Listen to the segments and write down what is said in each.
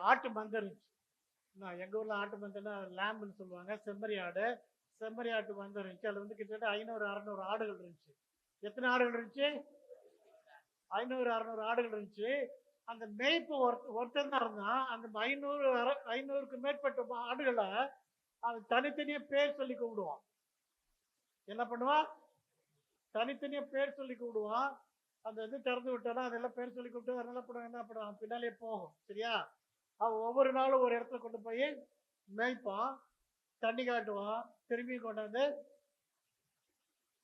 ஆட்டு மந்தை இருந்துச்சு. நான் எங்கள் ஊரில் ஆட்டு மந்தைன்னா லேம்புன்னு சொல்லுவாங்க, செம்மறி ஆடு. செம்மறி ஆட்டு மந்தை இருந்துச்சு. அதில் வந்து கிட்டத்தட்ட 500 600 ஆடுகள் இருந்துச்சு. எத்தனை ஆடுகள் இருந்துச்சு? 500 600 ஆடுகள் இருந்துச்சு. அந்த மேய்ப்பு ஒருத்தன் தான் இருந்தான். அந்த 500க்கு மேற்பட்ட ஆடுகளை அவன் தனித்தனியா பேர் சொல்லி கூப்பிடுவான். என்ன பண்ணுவான்? தனித்தனியா பேர் சொல்லி கூப்பிடுவான். அந்த இது திறந்து விட்டானா அதெல்லாம் பேர் சொல்லி கூப்பிட்டு அதனால படம் என்ன பண்ணுவான், பின்னாலே போகும். சரியா? அவன் ஒவ்வொரு நாளும் ஒரு இடத்துல கொண்டு போய் மேய்ப்பான், தண்ணி காட்டுவான், திரும்பி கொண்டாந்து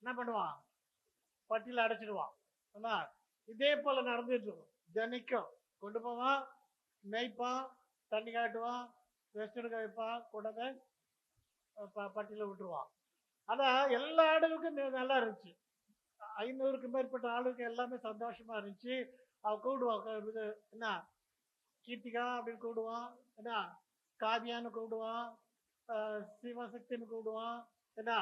என்ன பண்ணுவான், பட்டியல அடைச்சிடுவான். ஆனா இதே போல நடந்துட்டு இருக்கும். தினைக்கும் கொண்டு போவான், மேய்ப்பான், தண்ணி காட்டுவான், ரெஸ்ட் எடுக்க வைப்பான், கொண்டாந்து பட்டியல விட்டுருவான். ஆனா எல்லா ஆடுகளுக்கும் நல்லா இருந்துச்சு. 500க்கு மேற்பட்ட ஆளுக்கு எல்லாமே சந்தோஷமா இருந்துச்சு. அவ கூப்பிடுவான், இது என்ன கீர்த்திகா அப்படின்னு கூப்பிடுவான், என்ன காவியான்னு கூப்பிடுவான், சிவசக்தின்னு கூப்பிடுவான், என்ன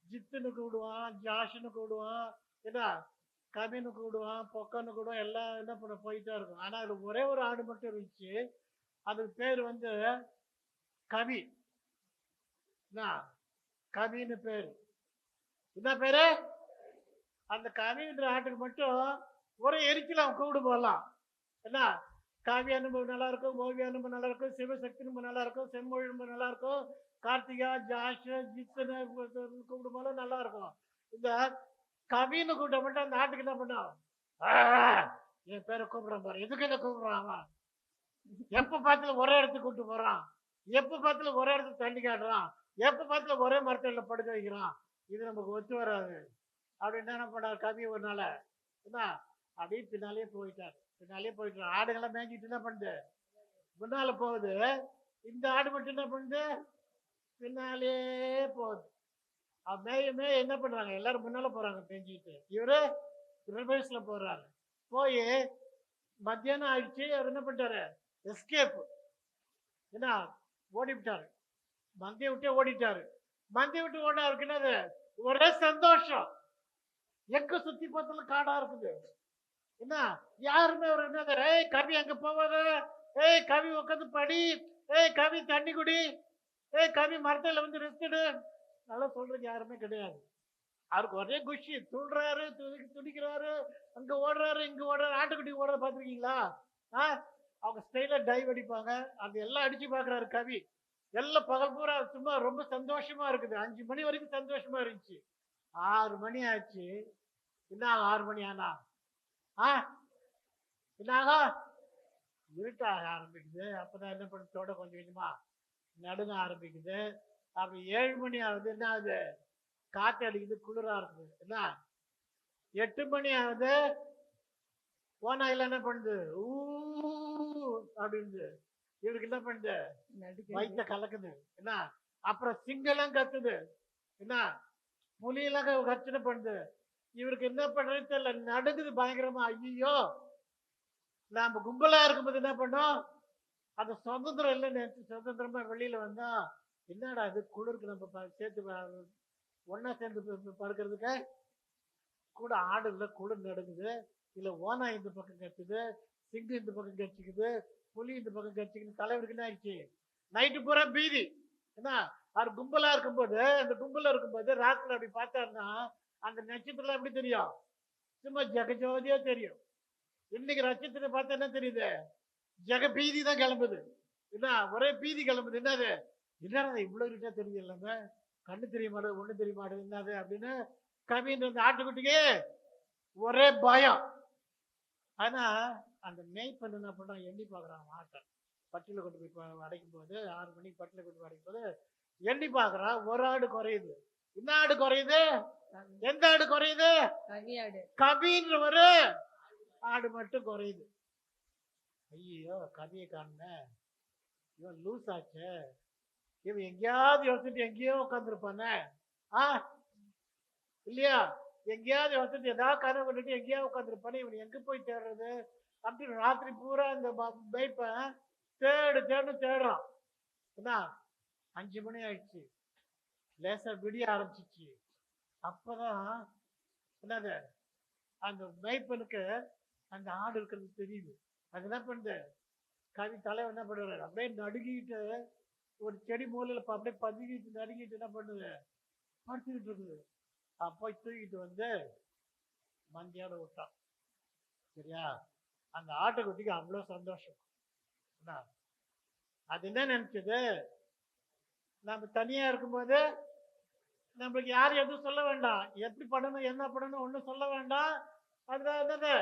ஜித்துன்னு கூப்பிடுவான், ஜாஷுன்னு கூப்பிடுவான், என்ன கவின்னு கூப்பிடுவான், பொக்கன்னு கூப்பிடுவான். எல்லாம் என்ன பண்ண போயிட்டே இருக்கும். ஆனா அதுல ஒரே ஒரு ஆடு மட்டும் இருந்துச்சு. அதுக்கு பேர் வந்து கவி. என்ன கவின்னு பேரு. என்ன பேரு? அந்த கவின்ற ஆட்டுக்கு மட்டும் ஒரு எரிச்சல் அவன் கூப்பிடு போடலாம். என்ன காவிய அனுபவம் நல்லா இருக்கும், ஓவிய அனுபவம் நல்லா இருக்கும், சிவசக்தி அனுபவம் நல்லா இருக்கும், செம்மொழி அனுபவம் நல்லா இருக்கும், கார்த்திகா ஜாஷ் ஜித்துன்னு கூப்பிடும் போல நல்லா இருக்கும். இந்த கவின்னு கூப்பிட்ட மட்டும் அந்த ஆட்டுக்கு என்ன பண்ணான், என் பேரை கூப்பிடுறான் பாரு, எதுக்கு என்ன கூப்பிடுறான் அவன், எப்ப பார்த்தாலும் ஒரே இடத்துக்கு கூப்பிட்டு போறான், எப்ப பார்த்தாலும் ஒரே இடத்துக்கு தண்ணி காட்டுறான், எப்ப பார்த்தாலும் ஒரே மரத்துல படுக்க வைக்கிறான், இது நமக்கு ஒத்து வராது அப்படின்னு என்ன பண்ணார் கவி ஒரு நாள். என்ன அப்படியே பின்னாலே போயிட்டார். ஆடுகள்லாம் மேய்ஞ்சிட்டு என்ன பண்ணுது, முன்னால போகுது. இந்த ஆடு மட்டும் என்ன பண்ணுது, பின்னாலே போகுது. மேய என்ன பண்றாங்க, எல்லாரும் முன்னால போறாங்க மேய்ஞ்சிட்டு, இவரு ரிவர்ஸ்ல போறாரு. போய் மத்தியானம் ஆயிடுச்சு. அவர் என்ன பண்ணிட்டாரு, எஸ்கேப், என்ன ஓடிவிட்டாரு, மந்திய விட்டே ஓடிட்டாரு. மந்திய விட்டு ஓட அவருக்கு என்னது ஒரே சந்தோஷம். எங்க சுத்தி பார்த்தாலும் காடா இருக்குது. என்ன யாருமே ஒரு என்னது, ஏய் கவி அங்க போவாத, ஏய் கவி உட்காந்து படி, ஏய் கவி தண்ணி குடி, ஏய் கவி மரத்துல வந்து ரெஸ்ட் எடு, நல்லா சொல்றதுக்கு யாருமே கிடையாது. அவருக்கு ஒரே குஷி, துள்றாரு, துடிக்கிறாரு, அங்க ஓடுறாரு, இங்க ஓடுறாரு. ஆட்டுக்குட்டி ஓடுறத பாத்துருக்கீங்களா? அவங்க ஸ்டைல டைவ் அடிப்பாங்க, அது எல்லாம் அடிச்சு பாக்குறாரு கவி. எல்லாம் பகல் பூரா சும்மா ரொம்ப சந்தோஷமா இருக்குது. 5 மணி வரைக்கும் சந்தோஷமா இருந்துச்சு. 6 மணி ஆச்சு. என்ன 6 மணி ஆனா என்னாக இருட்டாக ஆரம்பிக்குது. அப்பதான் என்ன பண்ண கொஞ்சம் கொஞ்சமா நடுங்க ஆரம்பிக்குது. அப்படி 7 மணி ஆகுது. என்ன ஆகுது, காத்து அடிக்குது, குளிரா இருக்குது. என்ன 8 மணி ஆகுது. ஓனாயில என்ன பண்ணுது, ஊ அப்படின்னு இவருக்கு என்ன பண்ணுது, வயிற்ற கலக்குது. என்ன அப்புறம் சிங்கெல்லாம் கத்துது, என்ன புலியெல்லாம் கர்ச்சனை பண்ணுது. இவருக்கு என்ன பண்றதுன்னு தெரியல, நடுங்குது பயங்கரமா. ஐயோ, நாம கும்பலா இருக்கும்போது என்ன பண்ணோம், அந்த சுதந்திரம் இல்லைன்னு சுதந்திரமா வெளியில வந்தா, என்னடா இது குளிருக்கு நம்ம சேர்த்து ஒன்னா சேர்ந்து படுக்கிறதுக்கு கூட ஆடு இல்லை, குளிர் நடுங்குது. இல்ல ஓனா இந்த பக்கம் கத்துது, சிங்கு இந்த பக்கம் கட்சிக்குது, புலி இந்த பக்கம் கட்சிக்குது. தலைவருக்கு என்ன ஆயிடுச்சு, நைட்டு பூரா பீதி. என்ன அவர் கும்பலா இருக்கும்போது, அந்த கும்பலா இருக்கும்போது ராத்திரி அப்படி பார்த்தாருன்னா அந்த நட்சத்திரம் எப்படி தெரியும், சும்மா ஜெகஜோதியா தெரியும். இன்னைக்கு நட்சத்திரம் பார்த்தா என்ன தெரியுது, ஜெக பீதி தான் கிளம்புது. என்ன ஒரே பீதி கிளம்புது. என்னது, என்னடா இவ்வளவு இருட்டா தெரியுது, இல்லாம கண்ணு தெரிய மாட்டேது, ஒண்ணு தெரிய மாட்டேது, என்னது அப்படின்னு கவின்ற அந்த ஆட்டுக்குட்டிக்கு ஒரே பயம். ஆனா அந்த மேய்ப்பன் என்ன பண்றான், எண்ணி பாக்குறான் ஆட்டை. பட்டியல கொண்டு போய் அடைக்கும் போது 6 மணிக்கு பட்டியல கொண்டு போய் அடைக்கும் போது எண்ணி பாக்குறான், ஒரு ஆடு குறையுது. என்ன ஆடு குறையுது, எந்த ஆடு குறையுது, கவின்ற ஒரு ஆடு மட்டும் குறையுது. ஐயோ கவியை காணுமே, இவன் லூஸ் ஆச்சு, இவன் எங்கேயாவது யோசிச்சுட்டு எங்கேயோ உட்காந்துருப்பானே, இல்லையா, எங்கேயாவது யோசிச்சுட்டு ஏதாவது கனவு பண்ணிட்டு எங்கேயாவது உட்காந்துருப்பானே, இவன் எங்க போய் தேடுறது அப்படின்னு ராத்திரி பூரா இந்த மேய்ப்பன் தேடுறான். என்ன 5 மணி ஆயிடுச்சு, லேசா விடிய ஆரம்பிச்சிச்சு. அப்பதான் என்னது, அந்த மேய்ப்பனுக்கு அந்த ஆடு இருக்கிறது தெரியுது. அது என்ன பண்ணுது, கவி தலைவர் என்ன பண்ணுவாரு, அப்படியே நடுங்கிட்டு ஒரு செடி மூலையில அப்படியே பதுங்கிட்டு நடுங்கிட்டு என்ன பண்ணுது, படுத்துக்கிட்டு இருக்குது. அப்போ தூக்கிட்டு வந்து மந்தியோட விட்டான். சரியா? அந்த ஆட்டுக்குட்டிக்கு அவ்வளோ சந்தோஷம். என்ன? அது என்ன நினைச்சது, நம்ம தனியா இருக்கும்போது நம்மளுக்கு யாரும் எதுவும் சொல்ல வேண்டாம், எப்படி பண்ணணும் என்ன பண்ணணும் ஒன்றும் சொல்ல வேண்டாம். அதுதான் என்னது,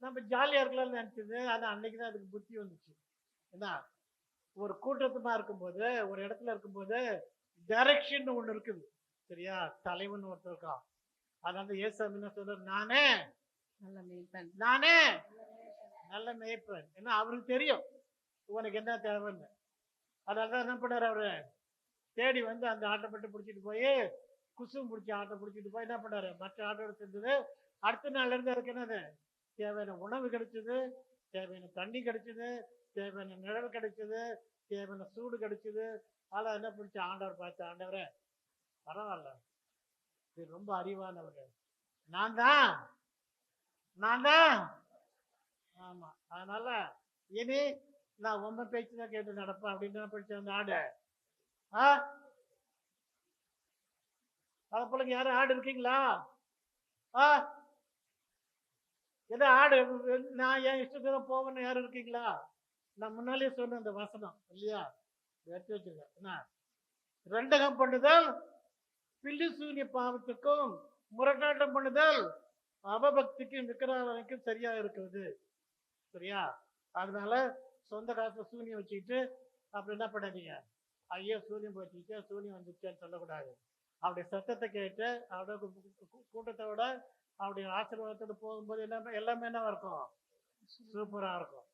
நம்ம ஜாலியா இருக்கலாம்னு நினைச்சது. ஆனா அன்னைக்கு தான் அதுக்கு புத்தி வந்துச்சு. என்ன, ஒரு கூட்டத்துமா இருக்கும்போது ஒரு இடத்துல இருக்கும்போது டைரக்ஷன் ஒண்ணு இருக்குது. சரியா? தலைவன் ஒருத்தர் இருக்கான். அதனால ஏசாமி என்ன சொல்றாரு, நானே நல்ல மேய்ப்பன். நானே நல்ல மேய்ப்பன். ஏன்னா அவருக்கு தெரியும் உனக்கு என்ன தேவைன்னு. அதனாலதான் என்ன பண்ணாரு, அவரு தேடி வந்து அந்த ஆட்டை மட்டும் பிடிச்சிட்டு போய் குசும் பிடிச்சி ஆட்டை பிடிச்சிட்டு போய் என்ன பண்ணாரு, மற்ற ஆட்டோட செஞ்சது. அடுத்த நாள்ல இருந்து அதுக்கு என்னது, தேவையான உணவு கிடைச்சது, தேவையான தண்ணி கிடைச்சது, தேவையான நிழல் கிடைச்சது, தேவையான சூடு கிடைச்சது. ஆனா என்ன பிடிச்ச ஆண்டவர் பார்த்து, ஆண்டவரே பரவாயில்ல, இது ரொம்ப அறிவானவர், நான் தான் நான் தான் ஆமா, அதனால இனி நான் உண்மை பேச்சு தான் கேட்டு நடப்பேன் அப்படின்னு தான் பிடிச்ச அந்த ஆடு. அதை போல யாரும் ஆடு இருக்கீங்களா? ஏதோ ஆடு நான் என் இஷ்டத்துல போவேன்னு யாரும் இருக்கீங்களா? நான் முன்னாலே சொன்ன அந்த வசனம் இல்லையா, எடுத்து வச்சிருக்கேன். என்ன, ரெண்டகம் பண்ணுதல் பில்லி சூரிய பாவத்துக்கும் முரட்டாட்டம் பண்ணுதல் அவபக்திக்கும் விக்கிரகத்துக்கும் சரியா இருக்கிறது. சரியா? அதனால சொந்த காசை சூனியம் வச்சுக்கிட்டு அப்படி என்ன பண்ணாதீங்க, ஐயோ சூனியம் வச்சுக்கிட்டு சூனியம் வந்துச்சேன்னு சொல்லக்கூடாது. அவருடைய சத்தத்தை கேட்டு அவருடைய கூட்டத்தோட அவருடைய ஆசீர்வாதத்தோட போகும்போது எல்லாமே எல்லாமே என்ன இருக்கும், சூப்பரா இருக்கும்.